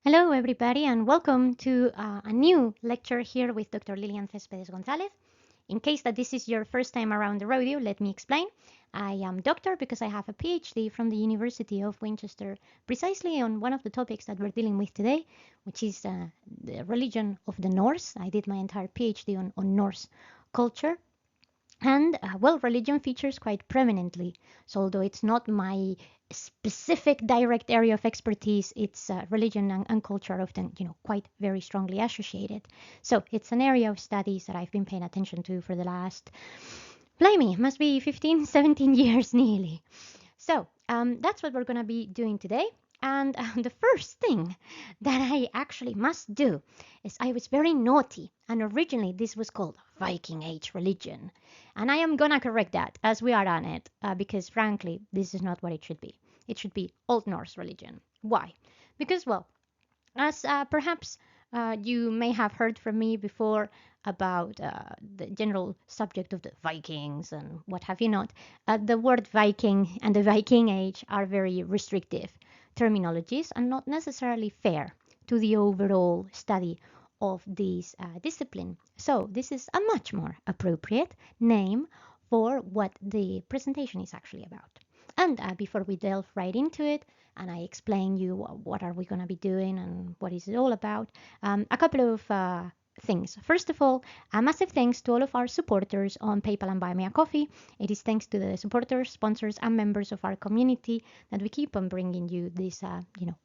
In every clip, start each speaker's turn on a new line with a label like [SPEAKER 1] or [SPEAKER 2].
[SPEAKER 1] Hello, everybody, and welcome to a new lecture here with Dr. Lillian Cespedes Gonzalez. In case that this is your first time around the rodeo, let me explain. I am doctor because I have a PhD from the University of Winchester precisely on one of the topics that we're dealing with today, which is the religion of the Norse. I did my entire PhD on Norse culture. And well, religion features quite prominently. So, although it's not my specific direct area of expertise, it's religion and culture are often, quite very strongly associated. So, it's an area of studies that I've been paying attention to for the last, blimey, must be 15, 17 years nearly. So that's what we're going to be doing today. And the first thing that I actually must do is I was very naughty. And originally this was called Viking Age religion. And I am going to correct that as we are on it, because frankly, this is not what it should be. It should be Old Norse religion. Why? Because, well, as perhaps you may have heard from me before about the general subject of the Vikings and what have you not, the word Viking and the Viking Age are very restrictive terminologies and not necessarily fair to the overall study of this discipline. So this is a much more appropriate name for what the presentation is actually about. And before we delve right into it, and I explain you what are we going to be doing and what is it all about, a couple of things. First of all, a massive thanks to all of our supporters on PayPal and Buy Me a Coffee. It is thanks to the supporters, sponsors, and members of our community that we keep on bringing you these,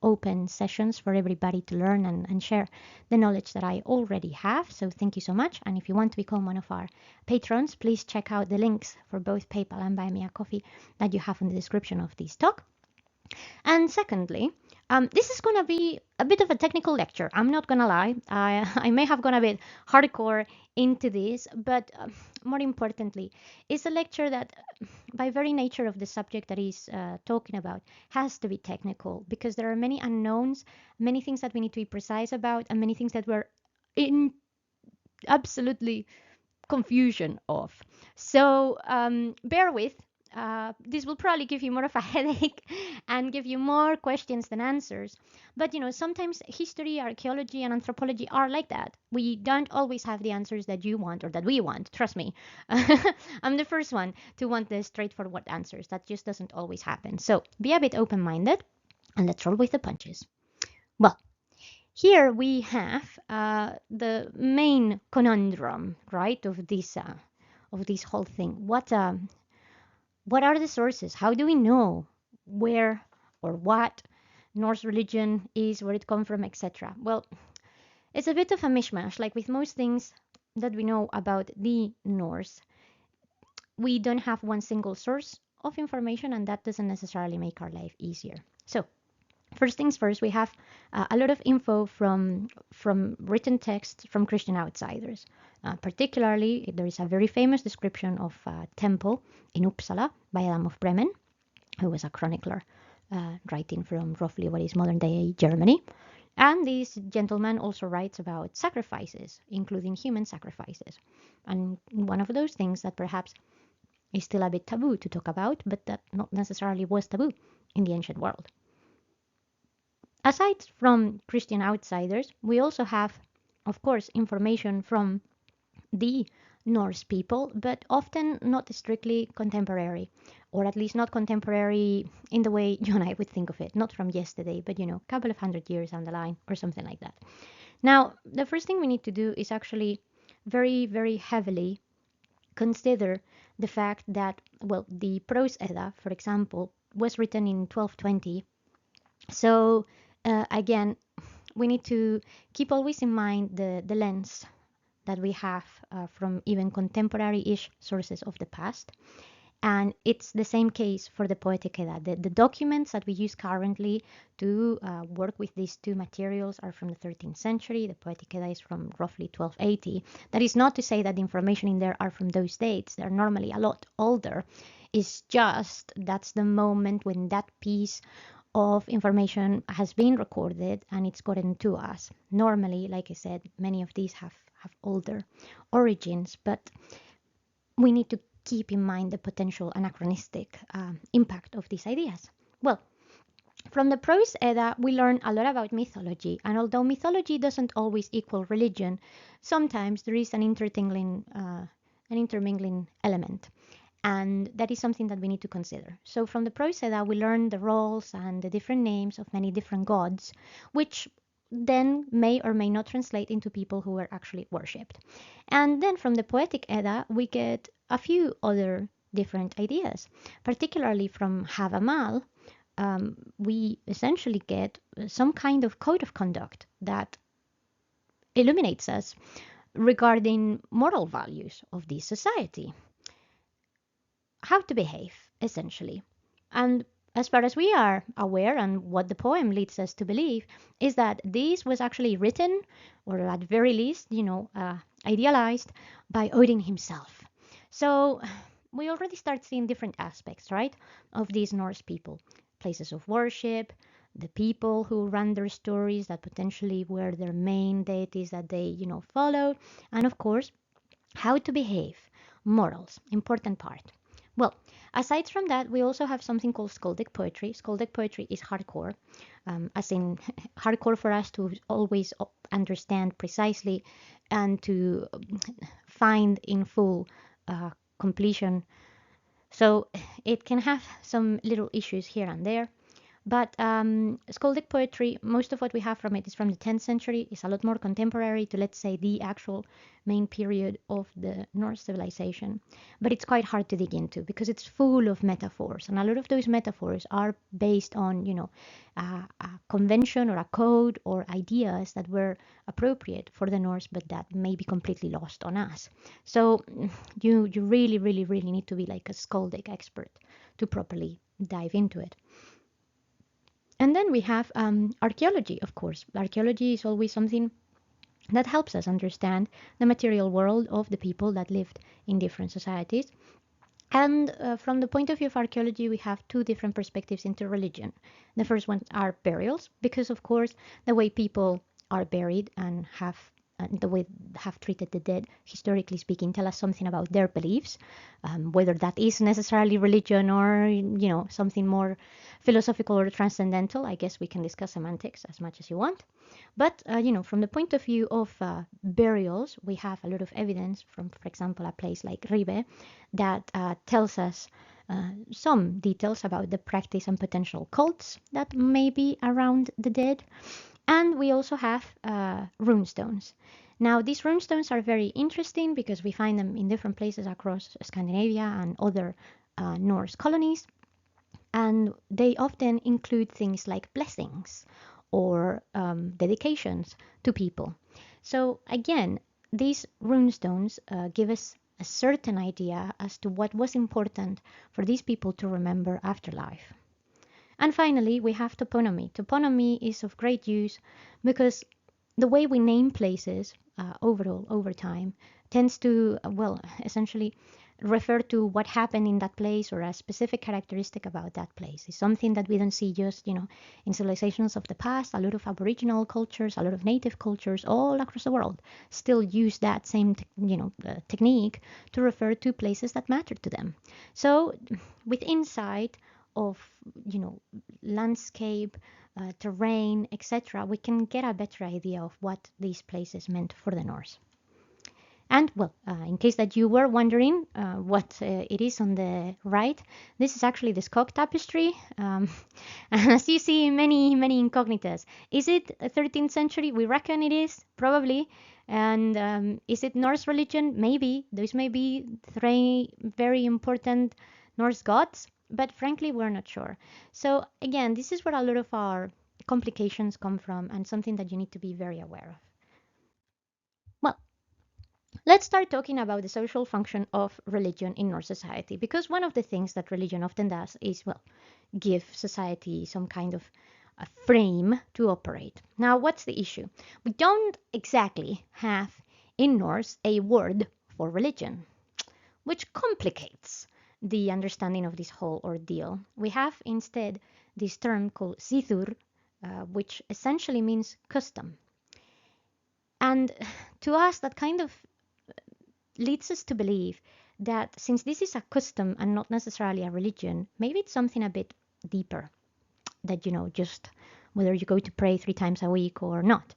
[SPEAKER 1] open sessions for everybody to learn and share the knowledge that I already have. So thank you so much. And if you want to become one of our patrons, please check out the links for both PayPal and Buy Me a Coffee that you have in the description of this talk. And secondly, this is going to be a bit of a technical lecture. I'm not going to lie. I may have gone a bit hardcore into this, but more importantly, it's a lecture that, by very nature of the subject that he's talking about, has to be technical because there are many unknowns, many things that we need to be precise about, and many things that we're in absolutely confusion of. So bear with. This will probably give you more of a headache and give you more questions than answers. But sometimes history, archaeology, and anthropology are like that. We don't always have the answers that you want or that we want. Trust me. I'm the first one to want the straightforward answers. That just doesn't always happen. So be a bit open minded and let's roll with the punches. Well, here we have the main conundrum, right, of this whole thing. What are the sources? How do we know where or what Norse religion is, where it comes from, etc.? Well, it's a bit of a mishmash. Like with most things that we know about the Norse, we don't have one single source of information, and that doesn't necessarily make our life easier. So first things first, we have a lot of info from written texts from Christian outsiders. Particularly, there is a very famous description of a temple in Uppsala by Adam of Bremen, who was a chronicler writing from roughly what is modern-day Germany. And this gentleman also writes about sacrifices, including human sacrifices. And one of those things that perhaps is still a bit taboo to talk about, but that not necessarily was taboo in the ancient world. Aside from Christian outsiders, we also have, of course, information from the Norse people, but often not strictly contemporary, or at least not contemporary in the way you and I would think of it, not from yesterday, but a couple of 100 years down the line or something like that. Now, the first thing we need to do is actually very, very heavily consider the fact that, well, the Prose Edda, for example, was written in 1220. So again, we need to keep always in mind the lens that we have from even contemporary-ish sources of the past. And it's the same case for the Poetic Edda. The documents that we use currently to work with these two materials are from the 13th century. The Poetic Edda is from roughly 1280. That is not to say that the information in there are from those dates. They're normally a lot older. It's just that's the moment when that piece of information has been recorded and it's gotten to us. Normally, like I said, many of these have older origins, but we need to keep in mind the potential anachronistic impact of these ideas. Well, From the Prose Edda, we learn a lot about mythology, and although mythology doesn't always equal religion, sometimes there is an intermingling element, and that is something that we need to consider. So from the Prose Edda, we learn the roles and the different names of many different gods, which then may or may not translate into people who were actually worshipped. And then from the Poetic Edda, we get a few other different ideas, particularly from Havamal. We essentially get some kind of code of conduct that illuminates us regarding moral values of this society, how to behave, essentially. And as far as we are aware, and what the poem leads us to believe, is that this was actually written, or at very least, idealized by Odin himself. So we already start seeing different aspects, right, of these Norse people. Places of worship, the people who run their stories that potentially were their main deities that they, followed, and of course, how to behave, morals, important part. Well, aside from that, we also have something called skaldic poetry. Skaldic poetry is hardcore, as in hardcore for us to always understand precisely and to find in full completion. So it can have some little issues here and there. But skaldic poetry, most of what we have from it is from the 10th century. It's a lot more contemporary to, let's say, the actual main period of the Norse civilization. But it's quite hard to dig into because it's full of metaphors. And a lot of those metaphors are based on, a convention or a code or ideas that were appropriate for the Norse, but that may be completely lost on us. So you really, really, really need to be like a skaldic expert to properly dive into it. And then we have archaeology, of course. Archaeology is always something that helps us understand the material world of the people that lived in different societies. And from the point of view of archaeology, we have two different perspectives into religion. The first one are burials, because of course the way people are buried and the way have treated the dead, historically speaking, tell us something about their beliefs, whether that is necessarily religion or something more philosophical or transcendental. I guess we can discuss semantics as much as you want. But from the point of view of burials, we have a lot of evidence from, for example, a place like Ribe that tells us some details about the practice and potential cults that may be around the dead. And we also have runestones. Now, these runestones are very interesting because we find them in different places across Scandinavia and other Norse colonies. And they often include things like blessings or dedications to people. So, again, these runestones give us a certain idea as to what was important for these people to remember after life. And finally, we have toponymy. Toponymy is of great use because the way we name places overall over time tends to, well, essentially refer to what happened in that place or a specific characteristic about that place. It's something that we don't see just, in civilizations of the past. A lot of Aboriginal cultures, a lot of native cultures all across the world still use that same, technique to refer to places that matter to them. So with insight of landscape, terrain, etc., we can get a better idea of what these places meant for the Norse. And well, in case that you were wondering what it is on the right, this is actually the Skog tapestry. And as you see, many incognitas. Is it 13th century? We reckon it is, probably. And is it Norse religion? Maybe. Those may be three very important Norse gods, but frankly, we're not sure. So again, this is where a lot of our complications come from and something that you need to be very aware of. Well, let's start talking about the social function of religion in Norse society, because one of the things that religion often does is, well, give society some kind of a frame to operate. Now, what's the issue? We don't exactly have in Norse a word for religion, which complicates the understanding of this whole ordeal. We have instead this term called siður, which essentially means custom. And to us, that kind of leads us to believe that since this is a custom and not necessarily a religion, maybe it's something a bit deeper. that, just whether you go to pray 3 times a week or not.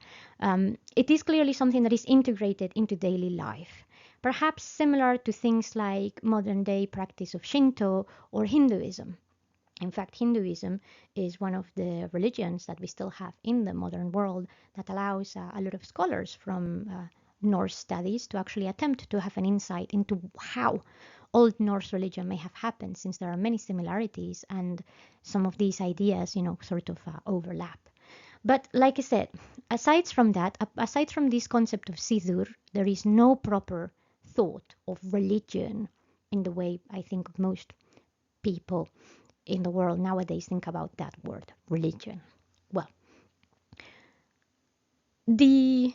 [SPEAKER 1] It is clearly something that is integrated into daily life, perhaps similar to things like modern day practice of Shinto or Hinduism. In fact, Hinduism is one of the religions that we still have in the modern world that allows a lot of scholars from Norse studies to actually attempt to have an insight into how Old Norse religion may have happened, since there are many similarities and some of these ideas, sort of overlap. But like I said, aside from this concept of Sidur, there is no proper thought of religion in the way I think most people in the world nowadays think about that word, religion. Well, the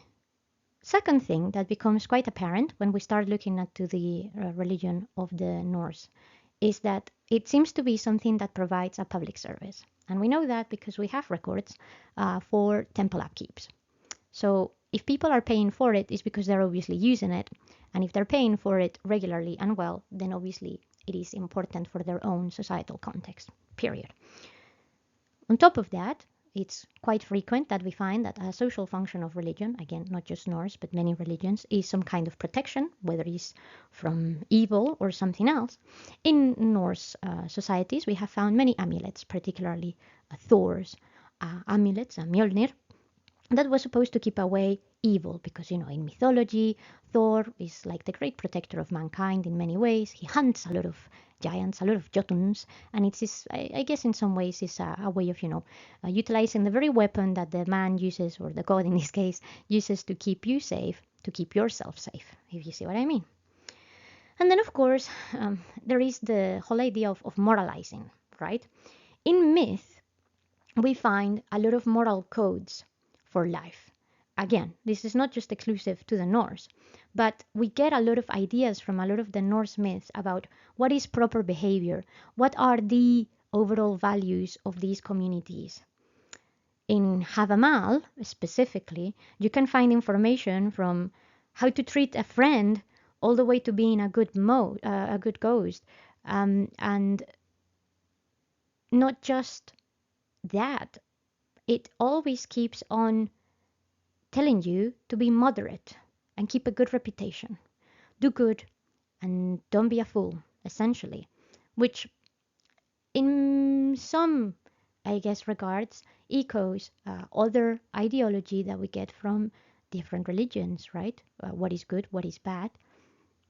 [SPEAKER 1] second thing that becomes quite apparent when we start looking at the religion of the Norse is that it seems to be something that provides a public service. And we know that because we have records for temple upkeeps. So if people are paying for it, it's because they're obviously using it. And if they're paying for it regularly and well, then obviously it is important for their own societal context, period. On top of that, it's quite frequent that we find that a social function of religion, again, not just Norse, but many religions, is some kind of protection, whether it's from evil or something else. In Norse societies, we have found many amulets, particularly Thor's amulets, Mjolnir, that was supposed to keep away evil because, in mythology, Thor is like the great protector of mankind in many ways. He hunts a lot of giants, a lot of Jotuns, and it's, I guess, in some ways, is a way of, utilizing the very weapon that the man uses, or the god in this case, uses to keep you safe, to keep yourself safe, if you see what I mean. And then, of course, there is the whole idea of moralizing, right? In myth, we find a lot of moral codes for life. Again, this is not just exclusive to the Norse, but we get a lot of ideas from a lot of the Norse myths about what is proper behavior, what are the overall values of these communities. In Havamal, specifically, you can find information from how to treat a friend all the way to being a good ghost, and not just that. It always keeps on telling you to be moderate and keep a good reputation. Do good and don't be a fool, essentially, which in some, I guess, regards echoes other ideology that we get from different religions, right? What is good, what is bad,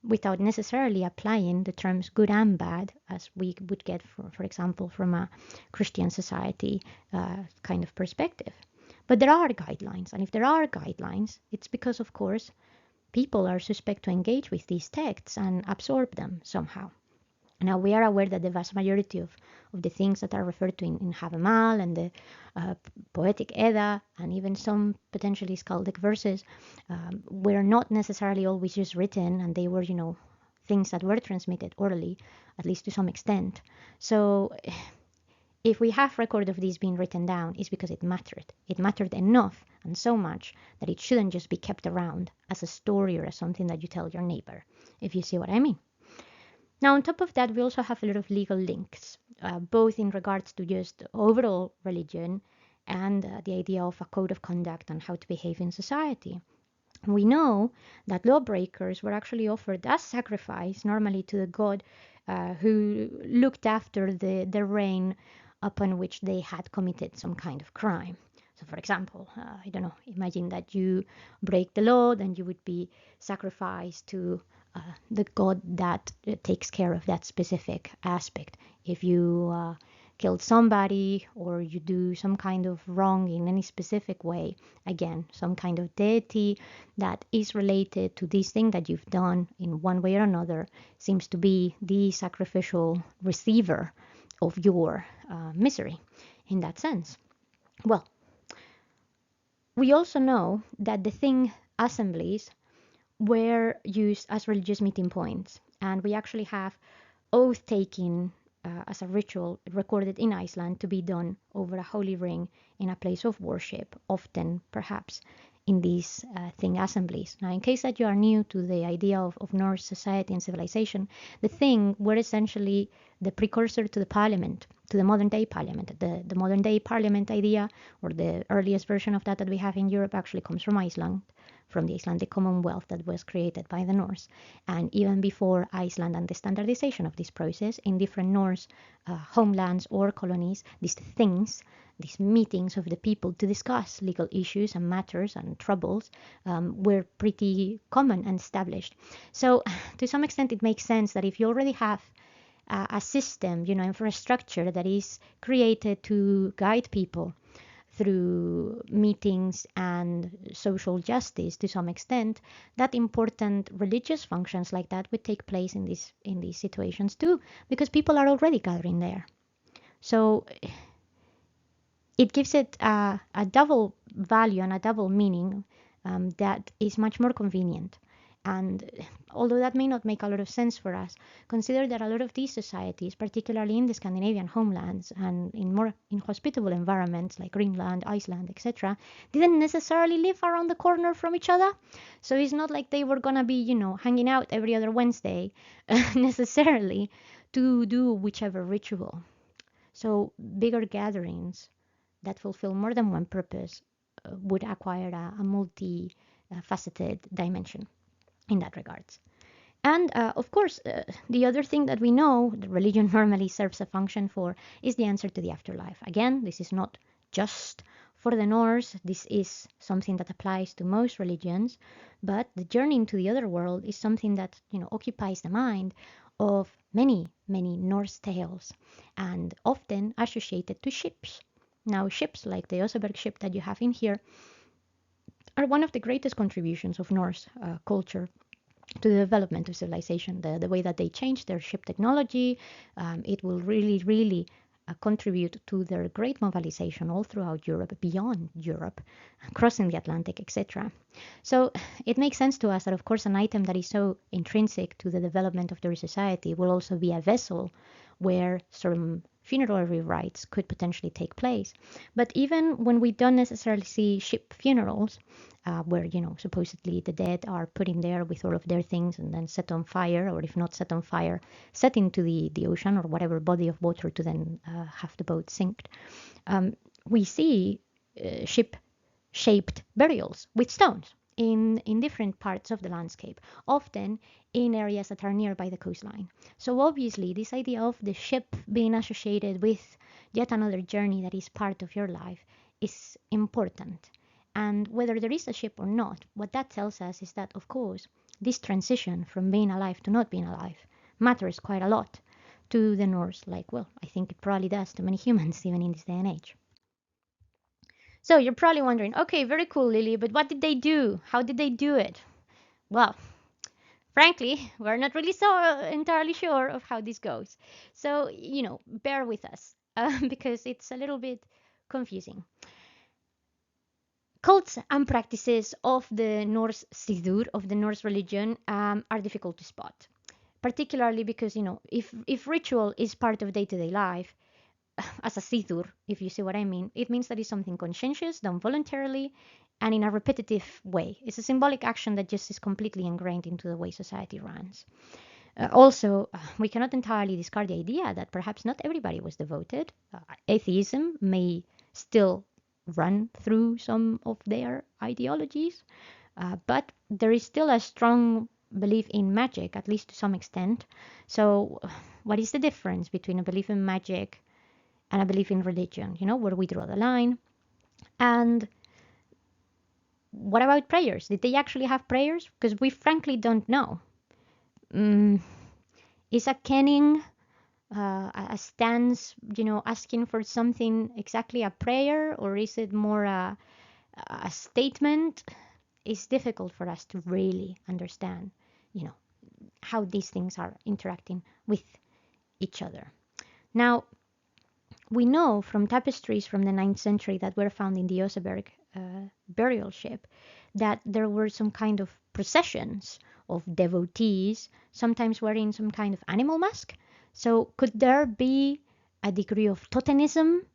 [SPEAKER 1] without necessarily applying the terms good and bad as we would get, for example, from a Christian society kind of perspective. But there are guidelines, and if there are guidelines, it's because, of course, people are suspect to engage with these texts and absorb them somehow. Now, we are aware that the vast majority of the things that are referred to in Havamal and the Poetic Edda, and even some potentially skaldic verses, were not necessarily always just written, and they were, things that were transmitted orally, at least to some extent. So if we have record of these being written down, it's because it mattered. It mattered enough and so much that it shouldn't just be kept around as a story or as something that you tell your neighbor, if you see what I mean. Now, on top of that, we also have a lot of legal links, both in regards to just overall religion and the idea of a code of conduct and how to behave in society. We know that lawbreakers were actually offered as sacrifice, normally to the god who looked after the reign upon which they had committed some kind of crime. So, for example, I don't know, imagine that you break the law, then you would be sacrificed to the god that takes care of that specific aspect. If you killed somebody or you do some kind of wrong in any specific way, again, some kind of deity that is related to this thing that you've done in one way or another seems to be the sacrificial receiver of your misery in that sense. Well, we also know that the thing assemblies were used as religious meeting points, and we actually have oath taking as a ritual recorded in Iceland to be done over a holy ring in a place of worship, often perhaps in these thing assemblies. Now, in case that you are new to the idea of Norse society and civilization, the thing were essentially the precursor to the parliament, to the modern day parliament. The modern day parliament idea, or the earliest version of that we have in Europe, actually comes from Iceland, from the Icelandic Commonwealth that was created by the Norse. And even before Iceland and the standardization of this process, in different Norse homelands or colonies, these things, these meetings of the people to discuss legal issues and matters and troubles were pretty common and established. So to some extent, it makes sense that if you already have a system, infrastructure that is created to guide people through meetings and social justice to some extent, that important religious functions like that would take place in these situations too, because people are already gathering there. So it gives it a double value and a double meaning that is much more convenient. And although that may not make a lot of sense for us, consider that a lot of these societies, particularly in the Scandinavian homelands and in more inhospitable environments like Greenland, Iceland, etc., didn't necessarily live around the corner from each other. So it's not like they were gonna be, hanging out every other Wednesday necessarily to do whichever ritual. So bigger gatherings that fulfill more than one purpose would acquire a multi-faceted dimension in that regards. And of course, the other thing that we know the religion normally serves a function for is the answer to the afterlife. Again, this is not just for the Norse, this is something that applies to most religions, but the journey into the other world is something that occupies the mind of many, many Norse tales, and often associated to ships. Now, ships like the Oseberg ship that you have in here are one of the greatest contributions of Norse culture to the development of civilization. The way that they change their ship technology, it will really, really contribute to their great mobilization all throughout Europe, beyond Europe, crossing the Atlantic, etc. So it makes sense to us that, of course, an item that is so intrinsic to the development of their society will also be a vessel where some funerary rites could potentially take place. But even when we don't necessarily see ship funerals, where supposedly the dead are put in there with all of their things and then set on fire, or if not set on fire, set into the ocean or whatever body of water to then have the boat sink. We see ship-shaped burials with stones in different parts of the landscape, often in areas that are nearby the coastline. So obviously, this idea of the ship being associated with yet another journey that is part of your life is important. And whether there is a ship or not, what that tells us is that, of course, this transition from being alive to not being alive matters quite a lot to the Norse, like, well, I think it probably does to many humans, even in this day and age. So you're probably wondering, okay, very cool, Lily, but what did they do? How did they do it? Well, frankly, we're not really so entirely sure of how this goes. So, bear with us because it's a little bit confusing. Cults and practices of the Norse Sidur, of the Norse religion, are difficult to spot, particularly because, if ritual is part of day-to-day life, as a Sidur, if you see what I mean, it means that it's something conscientious, done voluntarily, and in a repetitive way. It's a symbolic action that just is completely ingrained into the way society runs. Also, we cannot entirely discard the idea that perhaps not everybody was devoted. Atheism may still run through some of their ideologies, but there is still a strong belief in magic, at least to some extent. So, what is the difference between a belief in magic and a belief in religion? Where we draw the line? And what about prayers? Did they actually have prayers? Because we frankly don't know. Is a kenning a stance, asking for something exactly a prayer, or is it more a statement? It's difficult for us to really understand, how these things are interacting with each other. Now, we know from tapestries from the 9th century that were found in the Oseberg burial ship that there were some kind of processions of devotees, sometimes wearing some kind of animal mask. So could there be a degree of totemism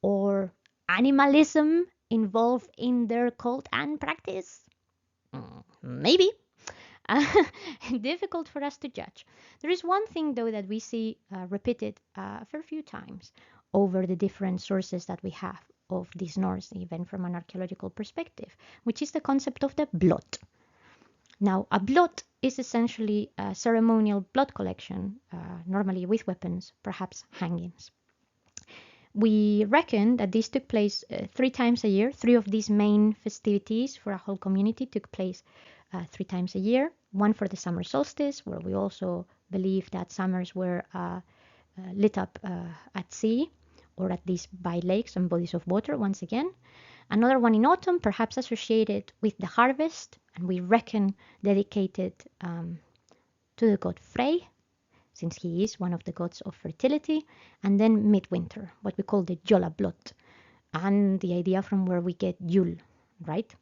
[SPEAKER 1] or animalism involved in their cult and practice? Maybe. Difficult for us to judge. There is one thing, though, that we see repeated a fair few times over the different sources that we have of this Norse, even from an archaeological perspective, which is the concept of the blot. Now, a blot is essentially a ceremonial blood collection, normally with weapons, perhaps hangings. We reckon that this took place 3 times a year. 3 of these main festivities for a whole community took place 3 times a year. One for the summer solstice, where we also believe that summers were lit up at sea, or at least by lakes and bodies of water once again. Another one in autumn, perhaps associated with the harvest, and we reckon dedicated to the god Frey, since he is one of the gods of fertility. And then midwinter, what we call the Jolablot, and the idea from where we get Yule, right?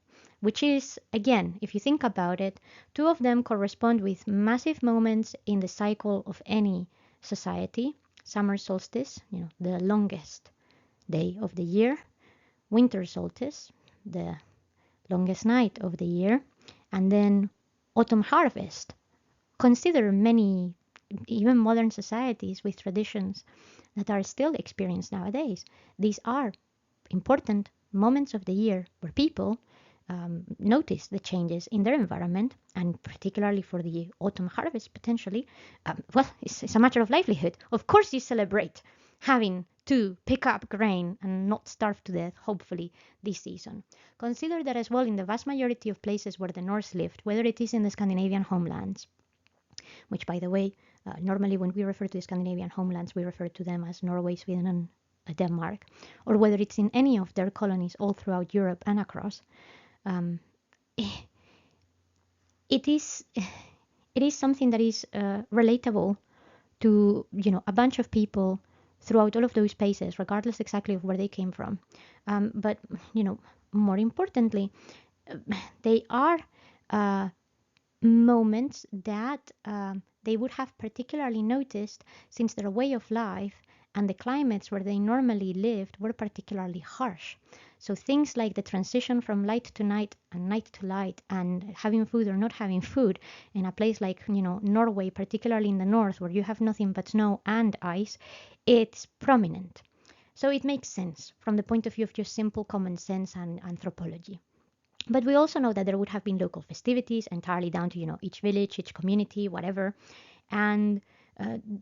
[SPEAKER 1] Which is, again, if you think about it, 2 of them correspond with massive moments in the cycle of any society. Summer solstice, the longest day of the year. Winter solstice, the longest night of the year. And then autumn harvest. Consider many, even modern societies with traditions that are still experienced nowadays. These are important moments of the year where people notice the changes in their environment, and particularly for the autumn harvest, potentially, it's a matter of livelihood. Of course, you celebrate having to pick up grain and not starve to death, hopefully, this season. Consider that as well in the vast majority of places where the Norse lived, whether it is in the Scandinavian homelands, which, by the way, normally when we refer to the Scandinavian homelands, we refer to them as Norway, Sweden, and Denmark, or whether it's in any of their colonies all throughout Europe and across. It is something that is relatable to a bunch of people throughout all of those places, regardless exactly of where they came from. But more importantly, they are moments that they would have particularly noticed, since their way of life and the climates where they normally lived were particularly harsh. So things like the transition from light to night and night to light, and having food or not having food in a place like Norway, particularly in the north where you have nothing but snow and ice, it's prominent. So it makes sense from the point of view of just simple common sense and anthropology. But we also know that there would have been local festivities entirely down to each village, each community, whatever, and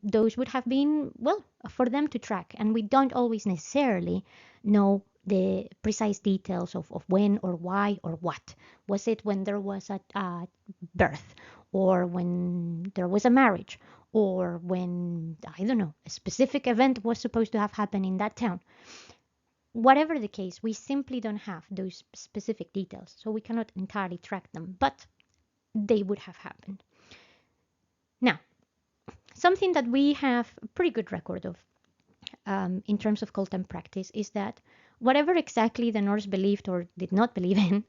[SPEAKER 1] those would have been, well, for them to track. And we don't always necessarily know the precise details of when or why or what. Was it when there was a birth, or when there was a marriage, or when, I don't know, a specific event was supposed to have happened in that town? Whatever the case, we simply don't have those specific details, so we cannot entirely track them, but they would have happened. Now, something that we have a pretty good record of in terms of cult and practice is that whatever exactly the Norse believed or did not believe in,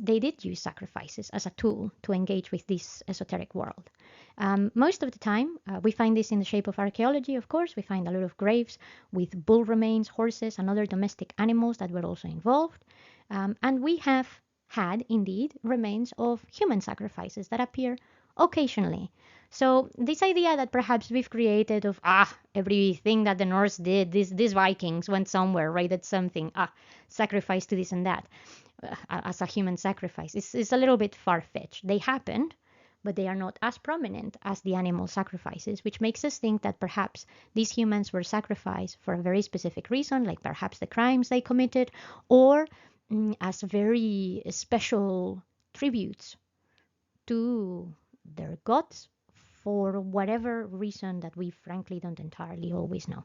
[SPEAKER 1] they did use sacrifices as a tool to engage with this esoteric world. Most of the time, we find this in the shape of archaeology, of course. We find a lot of graves with bull remains, horses, and other domestic animals that were also involved. And we have had, indeed, remains of human sacrifices that appear occasionally. So this idea that perhaps we've created of, everything that the Norse did, these Vikings went somewhere, raided something, sacrifice to this and that, as a human sacrifice, is a little bit far-fetched. They happened, but they are not as prominent as the animal sacrifices, which makes us think that perhaps these humans were sacrificed for a very specific reason, like perhaps the crimes they committed, or as very special tributes to their gods, for whatever reason that we frankly don't entirely always know.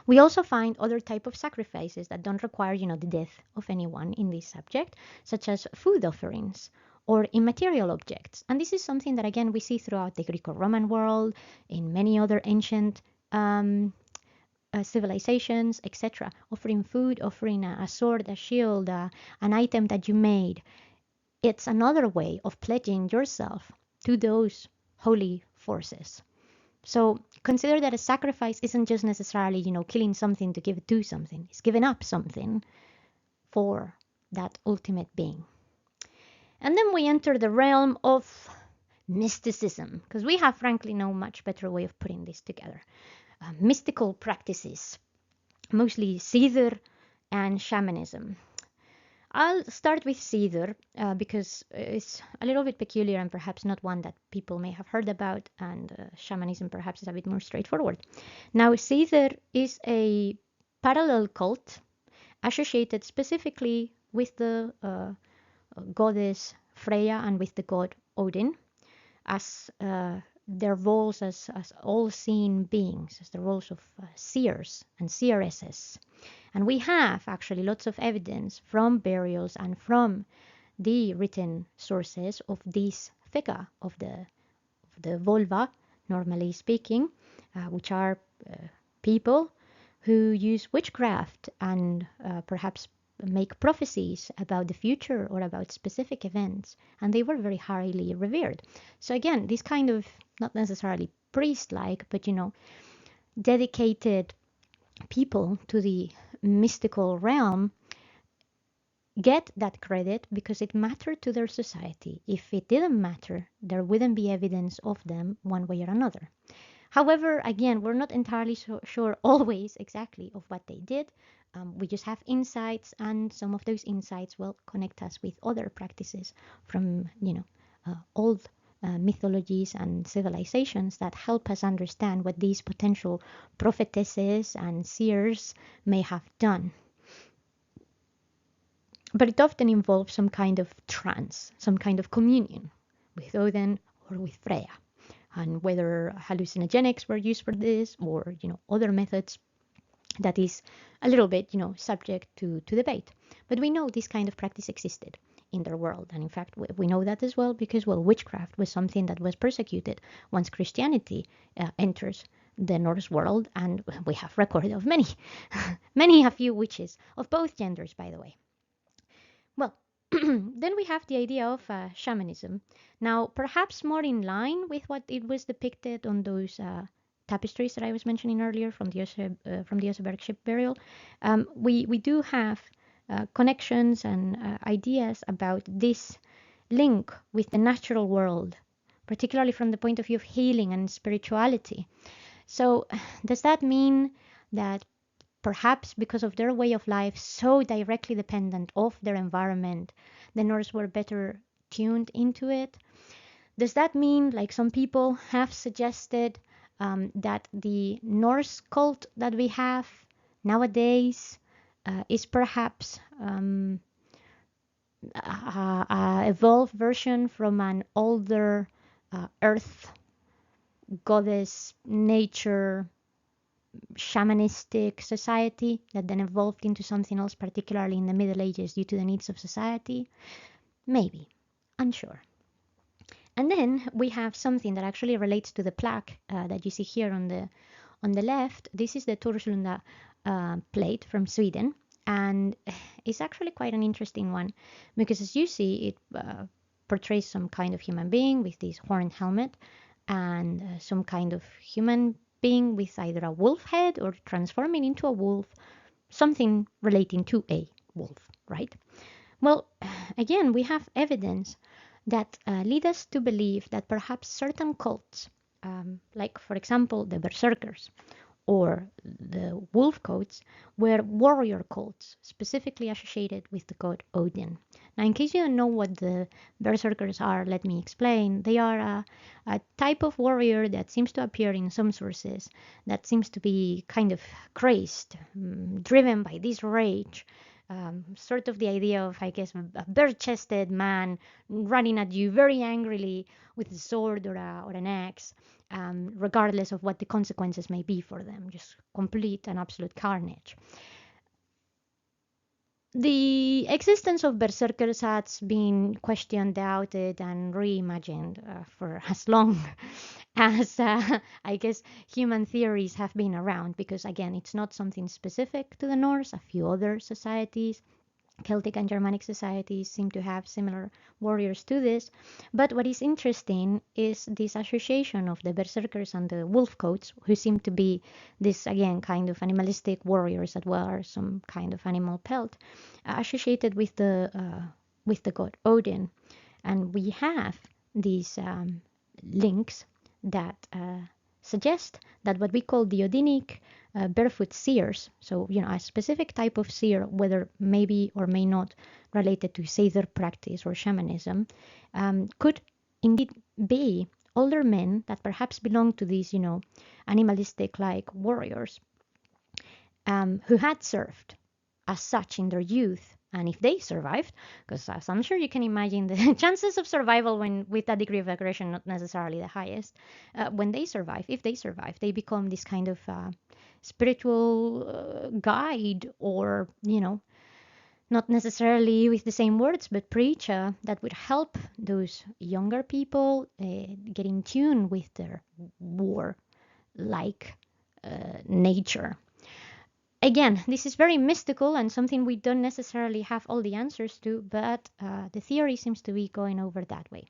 [SPEAKER 1] We also find other type of sacrifices that don't require, the death of anyone in this subject, such as food offerings or immaterial objects. And this is something that, again, we see throughout the Greco-Roman world, in many other ancient civilizations, etc. Offering food, offering a sword, a shield, an item that you made. It's another way of pledging yourself to those holy forces. So consider that a sacrifice isn't just necessarily, killing something to give it to something. It's giving up something for that ultimate being. And then we enter the realm of mysticism, because we have frankly no much better way of putting this together. Mystical practices, mostly Seidr and shamanism. I'll start with Seidr because it's a little bit peculiar and perhaps not one that people may have heard about, and shamanism perhaps is a bit more straightforward. Now, Seidr is a parallel cult associated specifically with the goddess Freya and with the god Odin as their roles as all-seeing beings, as the roles of seers and seeresses. And we have actually lots of evidence from burials and from the written sources of this figure of the vulva, normally speaking, which are people who use witchcraft and perhaps make prophecies about the future or about specific events, and they were very highly revered. So again, this kind of, not necessarily priest-like, but dedicated people to the mystical realm get that credit because it mattered to their society. If it didn't matter, there wouldn't be evidence of them one way or another. However, again, we're not entirely sure always exactly of what they did. We just have insights, and some of those insights will connect us with other practices from, old mythologies and civilizations that help us understand what these potential prophetesses and seers may have done. But it often involves some kind of trance, some kind of communion with Odin or with Freya. And whether hallucinogenics were used for this or, other methods, that is a little bit, subject to debate. But we know this kind of practice existed in their world. And in fact, we know that as well because, witchcraft was something that was persecuted once Christianity enters the Norse world. And we have record of many, a few witches of both genders, by the way. Well, then we have the idea of shamanism. Now, perhaps more in line with what it was depicted on those tapestries that I was mentioning earlier from the Oseberg ship burial. We do have connections and ideas about this link with the natural world, particularly from the point of view of healing and spirituality. So, does that mean that perhaps because of their way of life so directly dependent of their environment, the Norse were better tuned into it? Does that mean, like some people have suggested, that the Norse cult that we have nowadays is perhaps an evolved version from an older earth goddess nature shamanistic society that then evolved into something else, particularly in the Middle Ages due to the needs of society? Maybe. Unsure. And then we have something that actually relates to the plaque that you see here on the left. This is the Torslunda plate from Sweden, and it's actually quite an interesting one because, as you see, it portrays some kind of human being with this horned helmet and some kind of human being with either a wolf head or transforming into a wolf, something relating to a wolf, right? Well, again, we have evidence that lead us to believe that perhaps certain cults, like for example the Berserkers or the wolf cults, were warrior cults specifically associated with the god Odin. Now, in case you don't know what the Berserkers are, let me explain. They are a type of warrior that seems to appear in some sources that seems to be kind of crazed, driven by this rage. Sort of the idea of, I guess, a bare-chested man running at you very angrily with a sword or an axe, regardless of what the consequences may be for them. Just complete and absolute carnage. The existence of berserkers has been questioned, doubted, and reimagined for as long as, I guess, human theories have been around, because, again, it's not something specific to the Norse. A few other societies Celtic and Germanic societies seem to have similar warriors to this. But what is interesting is this association of the berserkers and the wolf coats, who seem to be this, again, kind of animalistic warriors that wear some kind of animal pelt, associated with the god Odin. And we have these links that suggest that what we call the Odinic barefoot seers, so a specific type of seer, whether maybe or may not related to Seidr practice or shamanism, could indeed be older men that perhaps belong to these, animalistic-like warriors, who had served as such in their youth. And if they survived, because as I'm sure you can imagine, the chances of survival when with that degree of aggression not necessarily the highest. When they survive, if they survive, they become this kind of spiritual guide, or not necessarily with the same words, but preacher that would help those younger people get in tune with their war-like nature. Again, this is very mystical and something we don't necessarily have all the answers to, but the theory seems to be going over that way.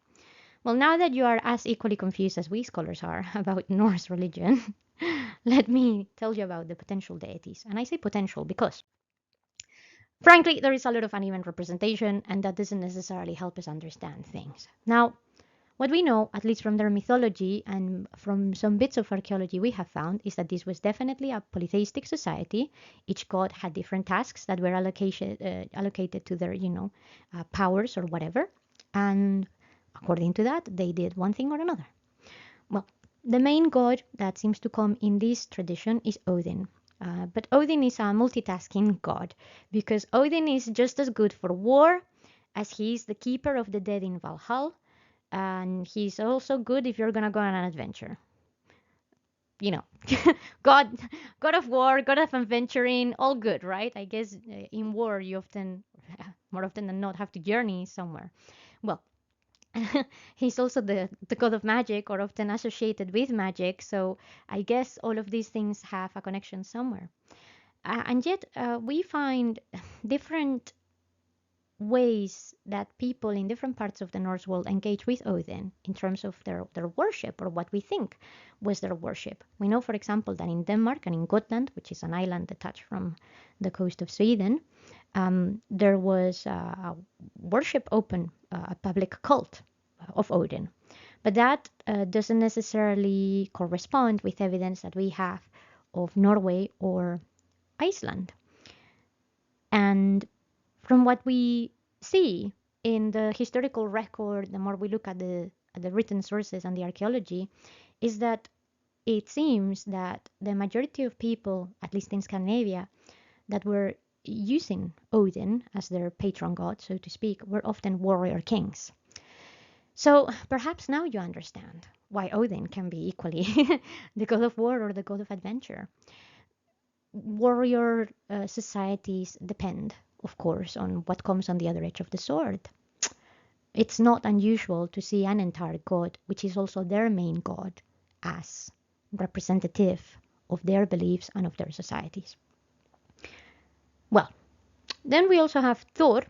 [SPEAKER 1] Well, now that you are as equally confused as we scholars are about Norse religion, let me tell you about the potential deities. And I say potential because, frankly, there is a lot of uneven representation, and that doesn't necessarily help us understand things. Now, what we know, at least from their mythology and from some bits of archaeology we have found, is that this was definitely a polytheistic society. Each god had different tasks that were allocated to their, powers or whatever. And according to that, they did one thing or another. Well, the main god that seems to come in this tradition is Odin. But Odin is a multitasking god, because Odin is just as good for war as he is the keeper of the dead in Valhalla, and he's also good if you're gonna go on an adventure. God, God of war, God of adventuring, all good, right? I guess in war you often, more often than not, have to journey somewhere. Well, he's also the god of magic, or often associated with magic. So I guess all of these things have a connection somewhere. And yet we find different ways that people in different parts of the Norse world engage with Odin in terms of their worship, or what we think was their worship. We know, for example, that in Denmark and in Gotland, which is an island detached from the coast of Sweden, there was a worship open, a public cult of Odin. But that doesn't necessarily correspond with evidence that we have of Norway or Iceland. And from what we see in the historical record, the more we look at the written sources and the archaeology, is that it seems that the majority of people, at least in Scandinavia, that were using Odin as their patron god, so to speak, were often warrior kings. So perhaps now you understand why Odin can be equally the god of war or the god of adventure. Warrior societies depend, of course, on what comes on the other edge of the sword. It's not unusual to see an entire god, which is also their main god, as representative of their beliefs and of their societies. Well, then we also have Thor.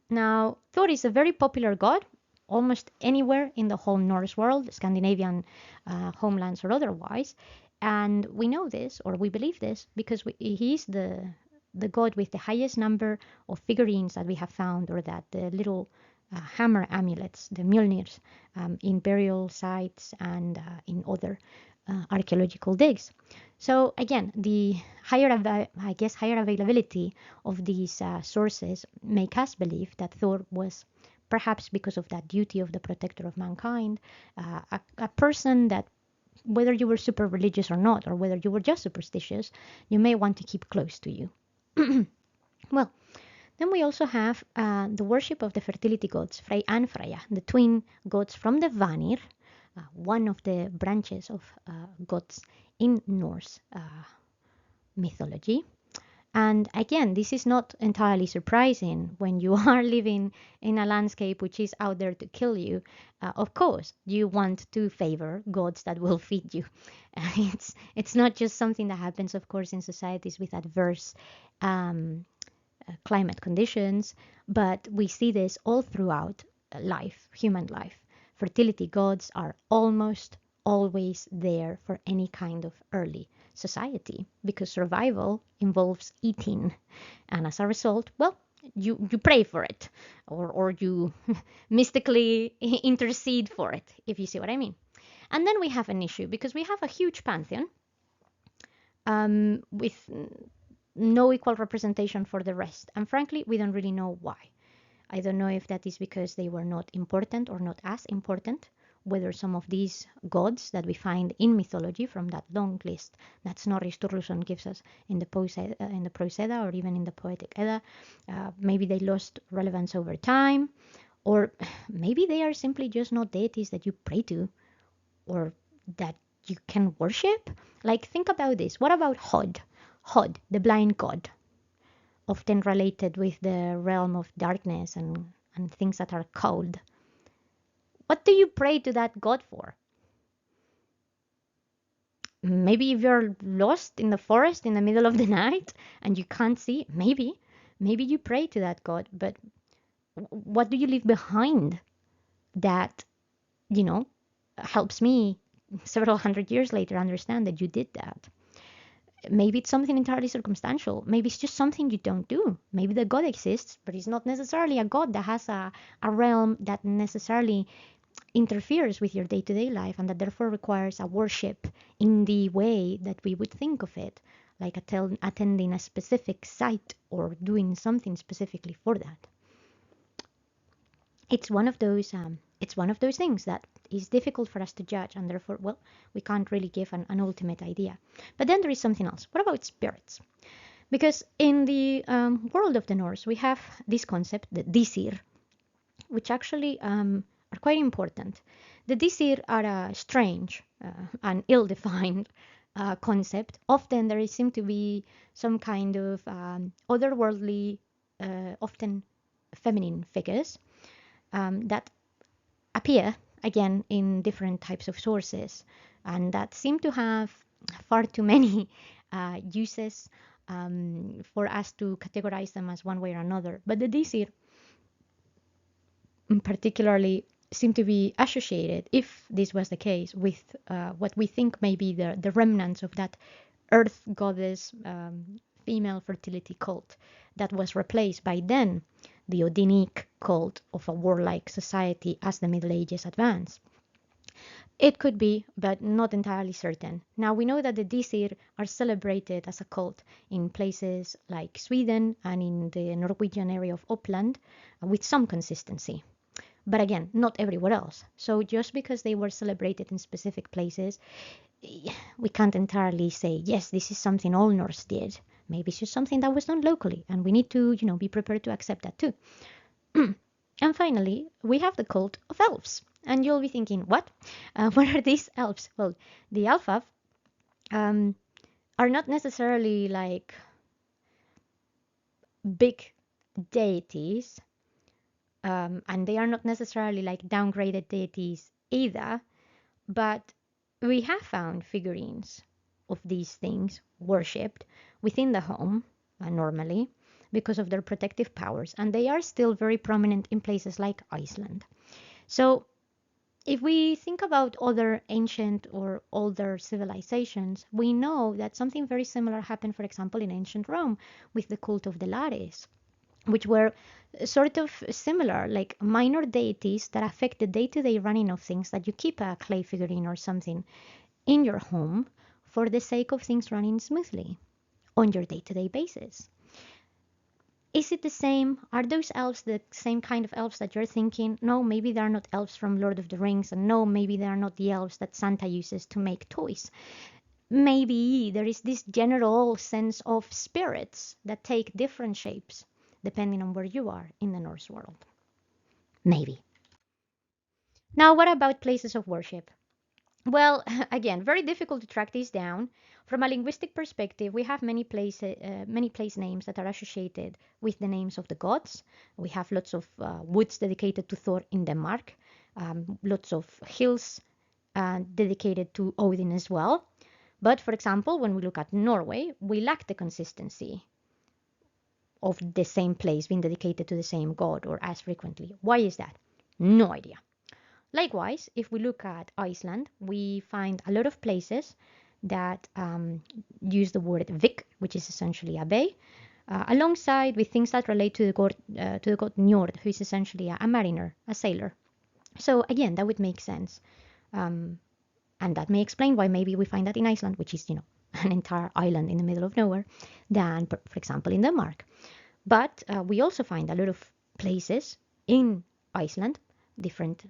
[SPEAKER 1] Now, Thor is a very popular god almost anywhere in the whole Norse world, Scandinavian homelands or otherwise. And we know this, or we believe this, because he's the god with the highest number of figurines that we have found, or that the little hammer amulets, the Mjolnirs, in burial sites and in other archaeological digs. So again, the higher availability of these sources make us believe that Thor was, perhaps because of that duty of the protector of mankind, a person that, whether you were super religious or not, or whether you were just superstitious, you may want to keep close to you. Well, then we also have the worship of the fertility gods, Frey and Freya, the twin gods from the Vanir, one of the branches of gods in Norse mythology. And again, this is not entirely surprising when you are living in a landscape which is out there to kill you. Of course, you want to favor gods that will feed you. It's not just something that happens, of course, in societies with adverse climate conditions, but we see this all throughout life, human life. Fertility gods are almost always there for any kind of early society because survival involves eating. And as a result, well, you pray for it or you mystically intercede for it, if you see what I mean. And then we have an issue because we have a huge pantheon with no equal representation for the rest. And frankly, we don't really know why. I don't know if that is because they were not important or not as important, whether some of these gods that we find in mythology from that long list that Snorri Sturluson gives us in the Prose Edda or even in the Poetic Edda, maybe they lost relevance over time, or maybe they are simply just not deities that you pray to or that you can worship. Like, think about this. What about Hod? Hod, the blind god, often related with the realm of darkness and things that are cold. What do you pray to that god for? Maybe if you're lost in the forest in the middle of the night and you can't see, maybe you pray to that god, but what do you leave behind that, you know, helps me several hundred years later understand that you did that? Maybe it's something entirely circumstantial. Maybe it's just something you don't do. Maybe the god exists, but it's not necessarily a god that has a realm that necessarily interferes with your day-to-day life and that therefore requires a worship in the way that we would think of it, like attending a specific site or doing something specifically for that. It's one of those things that is difficult for us to judge, and therefore, well, we can't really give an ultimate idea. But then there is something else. What about spirits? Because in the world of the Norse, we have this concept, the Disir, which actually are quite important. The Disir are a strange and ill-defined concept. Often there seem to be some kind of otherworldly, often feminine figures that appear again in different types of sources and that seem to have far too many uses for us to categorize them as one way or another. But the Disir particularly seem to be associated, if this was the case, with what we think may be the remnants of that earth goddess female fertility cult that was replaced by then the Odinic cult of a warlike society as the Middle Ages advanced. It could be, but not entirely certain. Now we know that the Disir are celebrated as a cult in places like Sweden and in the Norwegian area of Uppland with some consistency. But again, not everywhere else. So just because they were celebrated in specific places, we can't entirely say, yes, this is something all Norse did. Maybe it's just something that was done locally, and we need to, be prepared to accept that too. And finally, we have the cult of elves. And you'll be thinking, what? What are these elves? Well, the Alfaf are not necessarily like big deities, and they are not necessarily like downgraded deities either, but we have found figurines of these things worshipped within the home normally because of their protective powers, and they are still very prominent in places like Iceland. So if we think about other ancient or older civilizations, we know that something very similar happened, for example, in ancient Rome with the cult of the Lares, which were sort of similar, like minor deities that affect the day-to-day running of things, that you keep a clay figurine or something in your home for the sake of things running smoothly on your day-to-day basis. Is it the same? Are those elves the same kind of elves that you're thinking? No, maybe they're not elves from Lord of the Rings, and no, maybe they're not the elves that Santa uses to make toys. Maybe there is this general sense of spirits that take different shapes depending on where you are in the Norse world. Maybe. Now, what about places of worship? Well, again, very difficult to track these down. From a linguistic perspective, we have many place names that are associated with the names of the gods. We have lots of woods dedicated to Thor in Denmark, lots of hills dedicated to Odin as well. But for example, when we look at Norway, we lack the consistency of the same place being dedicated to the same god or as frequently. Why is that? No idea. Likewise, if we look at Iceland, we find a lot of places that use the word vik, which is essentially a bay, alongside with things that relate to the god Njord, who is essentially a mariner, a sailor. So again, that would make sense. And that may explain why maybe we find that in Iceland, which is, an entire island in the middle of nowhere, than, for example, in Denmark. But we also find a lot of places in Iceland, different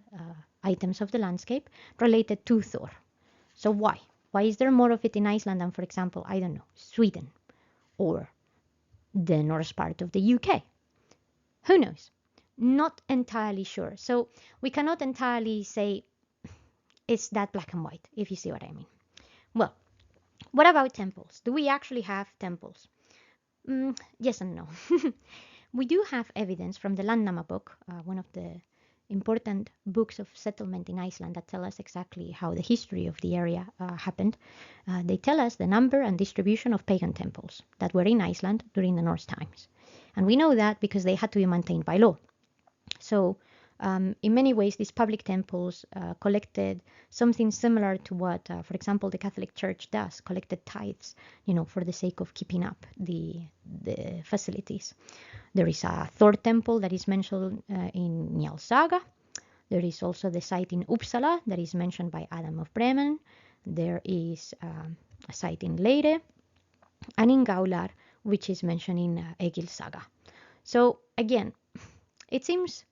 [SPEAKER 1] items of the landscape, related to Thor. So why? Why is there more of it in Iceland than, for example, I don't know, Sweden or the Norse part of the UK? Who knows? Not entirely sure. So we cannot entirely say it's that black and white, if you see what I mean. Well, what about temples? Do we actually have temples? Yes and no. We do have evidence from the Landnama book, one of the important books of settlement in Iceland that tell us exactly how the history of the area happened. They tell us the number and distribution of pagan temples that were in Iceland during the Norse times. And we know that because they had to be maintained by law. So in many ways, these public temples collected something similar to what, for example, the Catholic Church does, collected tithes, for the sake of keeping up the facilities. There is a Thor temple that is mentioned in Njál Saga. There is also the site in Uppsala that is mentioned by Adam of Bremen. There is a site in Leire and in Gaular, which is mentioned in Egil Saga. So again, it seems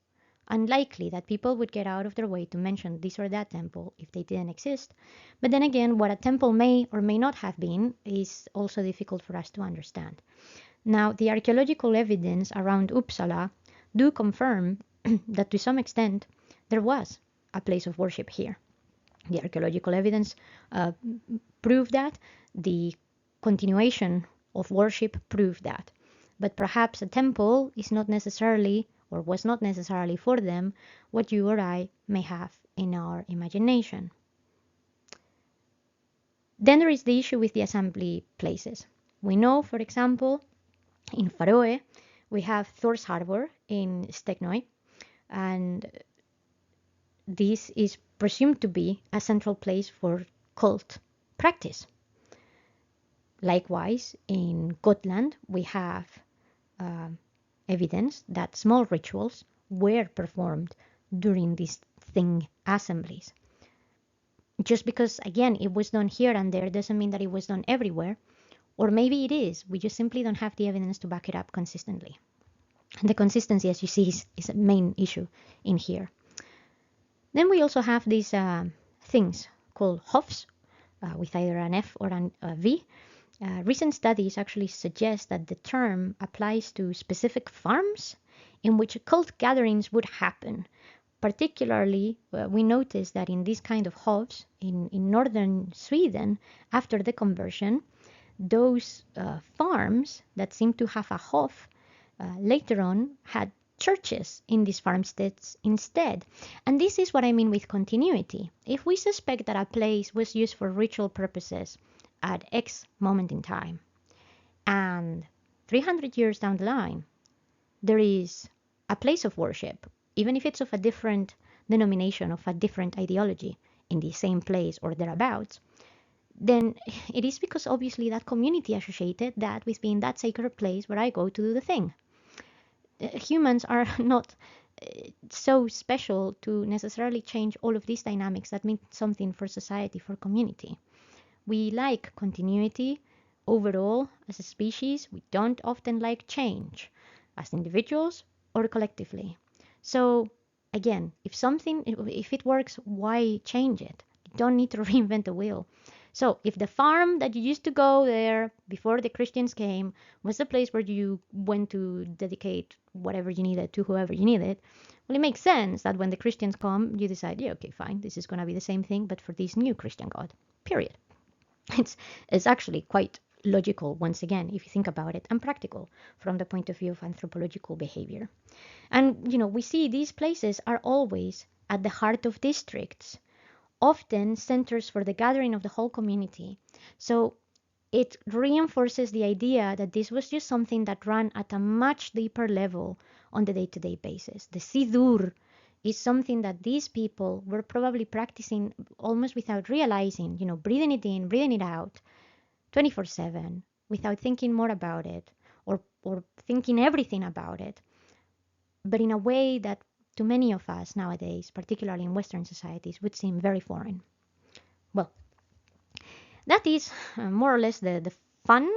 [SPEAKER 1] unlikely that people would get out of their way to mention this or that temple if they didn't exist. But then again, what a temple may or may not have been is also difficult for us to understand. Now, the archaeological evidence around Uppsala do confirm that to some extent there was a place of worship here. The archaeological evidence proved that. The continuation of worship proved that. But perhaps a temple is not necessarily, or was not necessarily for them, what you or I may have in our imagination. Then there is the issue with the assembly places. We know, for example, in Faroe, we have Thor's Harbor in Steknøy, and this is presumed to be a central place for cult practice. Likewise, in Gotland, we have evidence that small rituals were performed during these thing assemblies. Just because, again, it was done here and there doesn't mean that it was done everywhere. Or maybe it is. We just simply don't have the evidence to back it up consistently. And the consistency, as you see, is a main issue in here. Then we also have these things called hofs, with either an F or a V. Recent studies actually suggest that the term applies to specific farms in which cult gatherings would happen. Particularly, we notice that in these kind of hofs in northern Sweden, after the conversion, those farms that seem to have a hof later on had churches in these farmsteads instead. And this is what I mean with continuity. If we suspect that a place was used for ritual purposes at X moment in time, and 300 years down the line, there is a place of worship, even if it's of a different denomination, of a different ideology, in the same place or thereabouts, then it is because obviously that community associated that with being that sacred place where I go to do the thing. Humans are not so special to necessarily change all of these dynamics that mean something for society, for community. We like continuity overall as a species. We don't often like change as individuals or collectively. So again, if it works, why change it? You don't need to reinvent the wheel. So if the farm that you used to go there before the Christians came was the place where you went to dedicate whatever you needed to whoever you needed, well, it makes sense that when the Christians come, you decide, yeah, okay, fine, this is going to be the same thing, but for this new Christian God, period. It's actually quite logical, once again, if you think about it, and practical from the point of view of anthropological behavior. And, we see these places are always at the heart of districts, often centers for the gathering of the whole community. So it reinforces the idea that this was just something that ran at a much deeper level on the day-to-day basis. The sidur is something that these people were probably practicing almost without realizing, breathing it in, breathing it out, 24/7, without thinking more about it or thinking everything about it, but in a way that to many of us nowadays, particularly in Western societies, would seem very foreign. Well, that is more or less the fun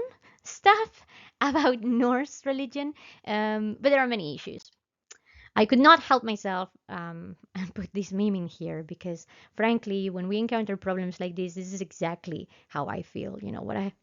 [SPEAKER 1] stuff about Norse religion, but there are many issues. I could not help myself and put this meme in here because, frankly, when we encounter problems like this is exactly how I feel.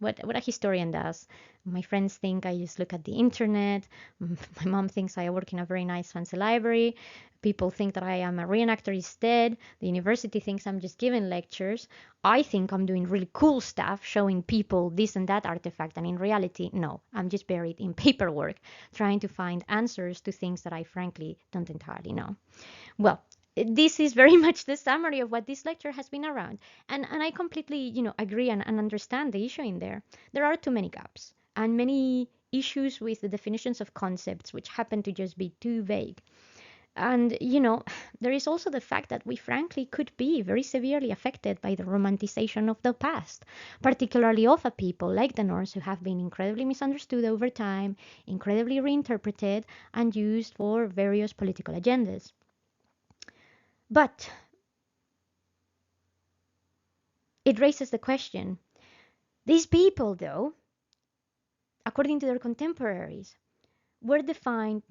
[SPEAKER 1] What a historian does. My friends think I just look at the internet. My mom thinks I work in a very nice fancy library. People think that I am a reenactor instead. The university thinks I'm just giving lectures. I think I'm doing really cool stuff, showing people this and that artifact, and in reality, no, I'm just buried in paperwork, trying to find answers to things that I frankly don't entirely know. Well, this is very much the summary of what this lecture has been around. And I completely, agree and understand the issue in there. There are too many gaps and many issues with the definitions of concepts which happen to just be too vague. And, there is also the fact that we frankly could be very severely affected by the romanticization of the past, particularly of a people like the Norse who have been incredibly misunderstood over time, incredibly reinterpreted, and used for various political agendas. But it raises the question, these people, though, according to their contemporaries, were defined,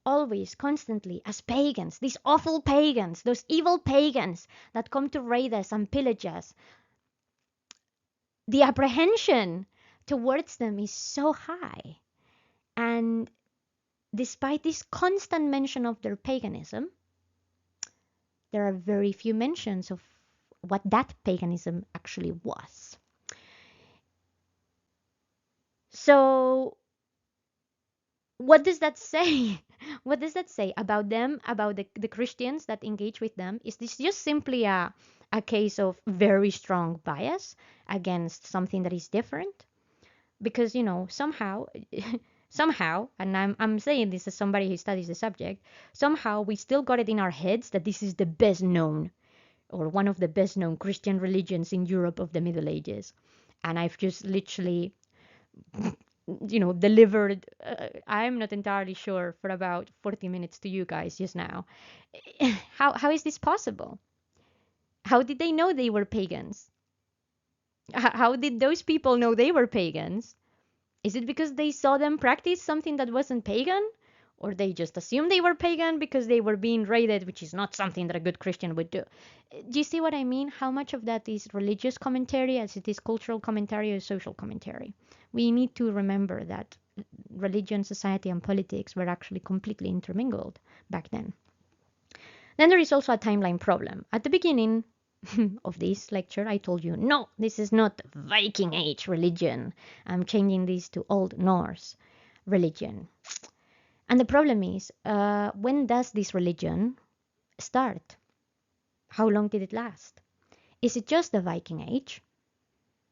[SPEAKER 1] always, constantly as pagans, these awful pagans, those evil pagans that come to raid us and pillage us. The apprehension towards them is so high. And despite this constant mention of their paganism, there are very few mentions of what that paganism actually was. So what does that say? What does that say about them, about the Christians that engage with them? Is this just simply a case of very strong bias against something that is different? Because, somehow, and I'm saying this as somebody who studies the subject, somehow we still got it in our heads that this is the best known or one of the best known Christian religions in Europe of the Middle Ages. And I've just literally delivered, I'm not entirely sure, for about 40 minutes to you guys just now. How is this possible? How did they know they were pagans? How did those people know they were pagans? Is it because they saw them practice something that wasn't pagan? Or they just assumed they were pagan because they were being raided, which is not something that a good Christian would do. Do you see what I mean? How much of that is religious commentary as it is cultural commentary or social commentary? We need to remember that religion, society, and politics were actually completely intermingled back then. Then there is also a timeline problem. At the beginning of this lecture, I told you, no, this is not Viking Age religion. I'm changing this to Old Norse religion. And the problem is, when does this religion start? How long did it last? Is it just the Viking Age,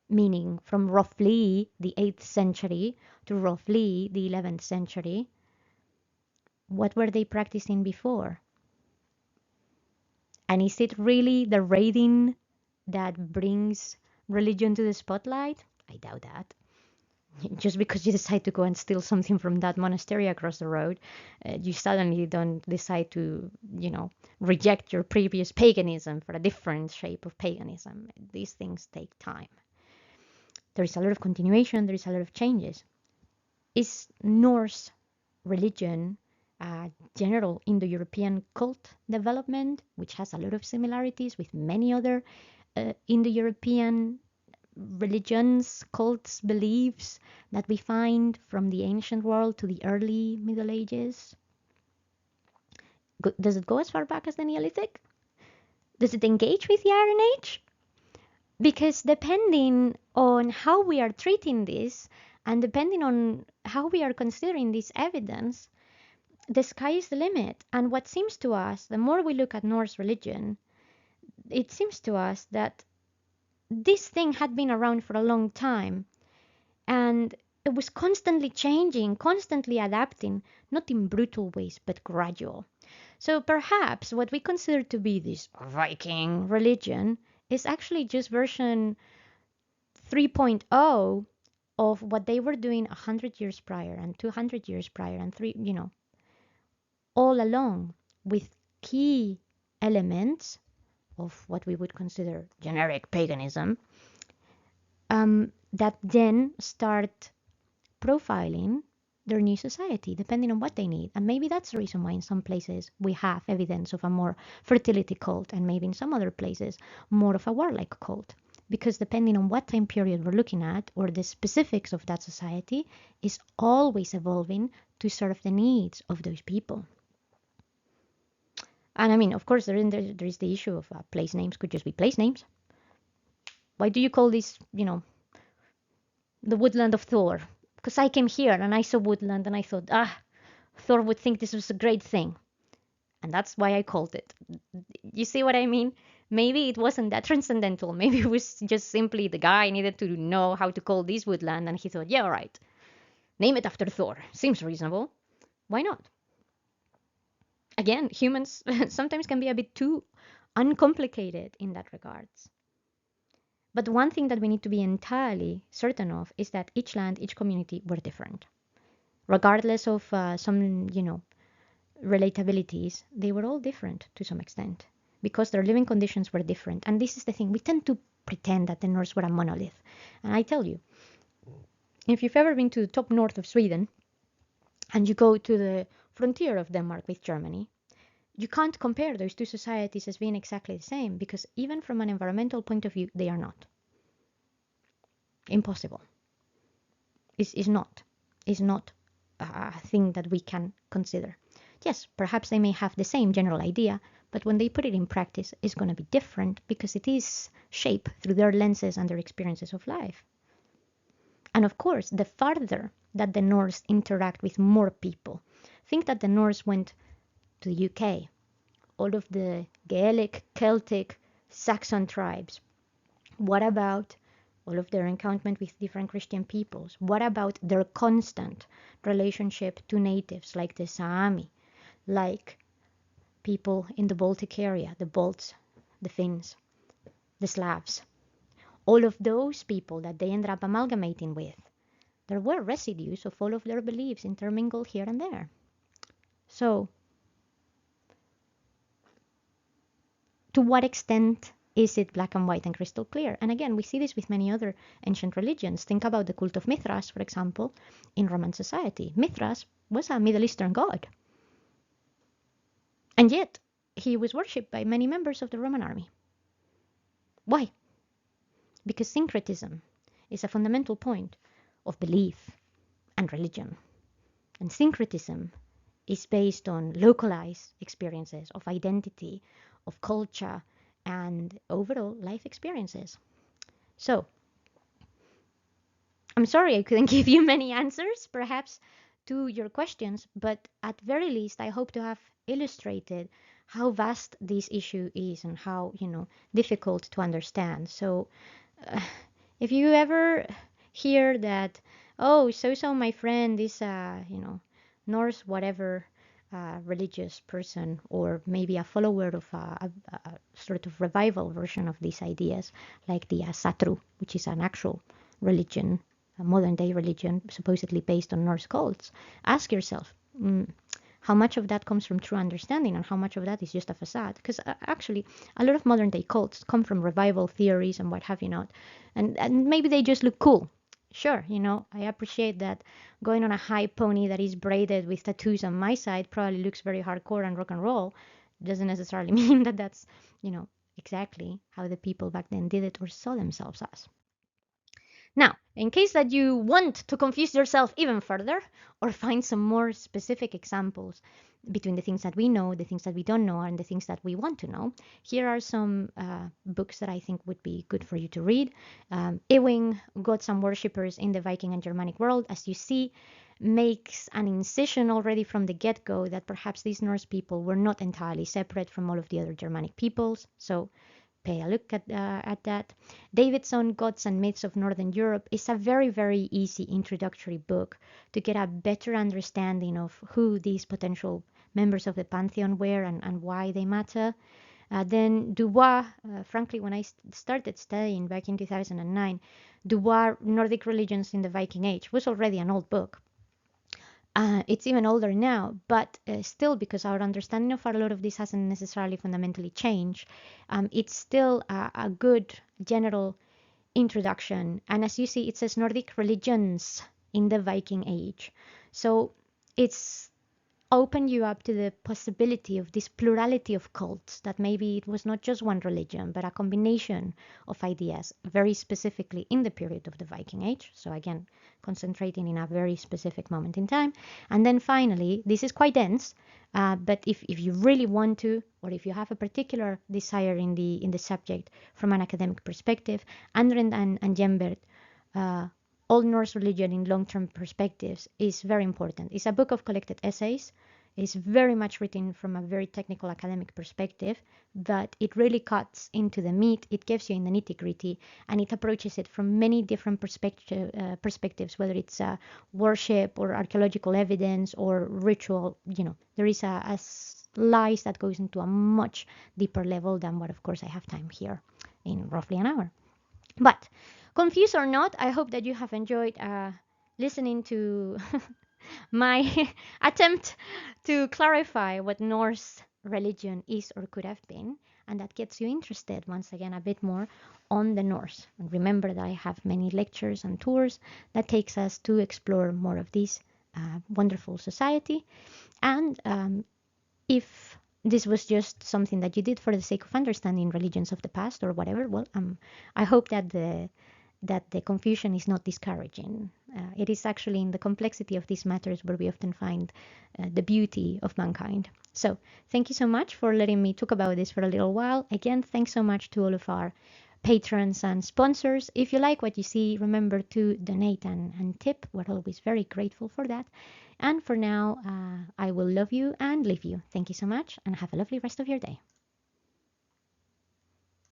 [SPEAKER 1] meaning from roughly the 8th century to roughly the 11th century? What were they practicing before? And is it really the raiding that brings religion to the spotlight? I doubt that. Just because you decide to go and steal something from that monastery across the road, you suddenly don't decide to, reject your previous paganism for a different shape of paganism. These things take time. There is a lot of continuation, there is a lot of changes. Is Norse religion a general Indo-European cult development, which has a lot of similarities with many other Indo-European religions, cults, beliefs that we find from the ancient world to the early Middle Ages? Does it go as far back as the Neolithic? Does it engage with the Iron Age? Because depending on how we are treating this and depending on how we are considering this evidence, the sky is the limit. And what seems to us, the more we look at Norse religion, it seems to us that this thing had been around for a long time, And it was constantly changing, constantly adapting, not in brutal ways, but gradual. So perhaps what we consider to be this Viking religion is actually just version 3.0 of what they were doing 100 years prior and 200 years prior and all along, with key elements of what we would consider generic paganism, that then start profiling their new society depending on what they need. And maybe that's the reason why in some places we have evidence of a more fertility cult, and maybe in some other places more of a warlike cult. Because depending on what time period we're looking at, or the specifics of that society, is always evolving to serve the needs of those people. And I mean, of course, there is the issue of place names could just be place names. Why do you call this, the woodland of Thor? Because I came here and I saw woodland and I thought, Thor would think this was a great thing. And that's why I called it. You see what I mean? Maybe it wasn't that transcendental. Maybe it was just simply the guy needed to know how to call this woodland, and he thought, yeah, all right, name it after Thor. Seems reasonable. Why not? Again, humans sometimes can be a bit too uncomplicated in that regards. But one thing that we need to be entirely certain of is that each land, each community were different. Regardless of some, relatabilities, they were all different to some extent because their living conditions were different. And this is the thing, we tend to pretend that the Norse were a monolith. And I tell you, if you've ever been to the top north of Sweden and you go to the frontier of Denmark with Germany, you can't compare those two societies as being exactly the same, because even from an environmental point of view, they are not. Impossible. Is not a thing that we can consider. Yes, perhaps they may have the same general idea, but when they put it in practice, it's going to be different because it is shaped through their lenses and their experiences of life. And of course, the farther that the Norse interact with more people, think that the Norse went to the UK, all of the Gaelic, Celtic, Saxon tribes. What about all of their encounterment with different Christian peoples? What about their constant relationship to natives like the Sami, like people in the Baltic area, the Balts, the Finns, the Slavs? All of those people that they ended up amalgamating with, there were residues of all of their beliefs intermingled here and there. So, to what extent is it black and white and crystal clear? And again, we see this with many other ancient religions. Think about the cult of Mithras, for example, in Roman society. Mithras was a Middle Eastern god. And yet, he was worshipped by many members of the Roman army. Why? Because syncretism is a fundamental point of belief and religion. And syncretism is based on localized experiences of identity, of culture, and overall life experiences. So, I'm sorry I couldn't give you many answers, perhaps, to your questions, but at very least I hope to have illustrated how vast this issue is and how, difficult to understand. So, if you ever hear that, oh, so my friend is, Norse whatever religious person, or maybe a follower of a sort of revival version of these ideas, like the Satru, which is an actual religion, a modern day religion, supposedly based on Norse cults, ask yourself, how much of that comes from true understanding and how much of that is just a facade? Because actually, a lot of modern day cults come from revival theories and what have you not. And maybe they just look cool. Sure, I appreciate that going on a high pony that is braided with tattoos on my side probably looks very hardcore and rock and roll. Doesn't necessarily mean that that's, exactly how the people back then did it or saw themselves as. Now, in case that you want to confuse yourself even further or find some more specific examples between the things that we know, the things that we don't know, and the things that we want to know, here are some books that I think would be good for you to read. Ewing, Gods and Worshippers in the Viking and Germanic World, as you see, makes an incision already from the get-go that perhaps these Norse people were not entirely separate from all of the other Germanic peoples. So pay a look at that. Davidson, Gods and Myths of Northern Europe is a very, very easy introductory book to get a better understanding of who these potential members of the pantheon were and why they matter. Then Dubois, frankly, when I started studying back in 2009, Dubois, Nordic Religions in the Viking Age, was already an old book. It's even older now, but still, because our understanding of a lot of this hasn't necessarily fundamentally changed, it's still a good general introduction. And as you see, it says Nordic religions in the Viking Age. So it's open you up to the possibility of this plurality of cults, that maybe it was not just one religion, but a combination of ideas, very specifically in the period of the Viking Age. So again, concentrating in a very specific moment in time. And then finally, this is quite dense, but if you really want to, or if you have a particular desire in the subject from an academic perspective, Andren and Jembert, Old Norse Religion in Long-Term Perspectives is very important. It's a book of collected essays. It's very much written from a very technical academic perspective, but it really cuts into the meat. It gives you in the nitty-gritty, and it approaches it from many different perspectives, whether it's worship or archaeological evidence or ritual. There is a slice that goes into a much deeper level than what, of course, I have time here in roughly an hour. But confused or not, I hope that you have enjoyed listening to my attempt to clarify what Norse religion is or could have been, and that gets you interested once again a bit more on the Norse. And remember that I have many lectures and tours that takes us to explore more of this wonderful society. And if this was just something that you did for the sake of understanding religions of the past or whatever, well, I hope that the confusion is not discouraging. It is actually in the complexity of these matters where we often find the beauty of mankind. So thank you so much for letting me talk about this for a little while. Again, thanks so much to all of our patrons and sponsors. If you like what you see, remember to donate and tip. We're always very grateful for that. And for now, I will love you and leave you. Thank you so much and have a lovely rest of your day.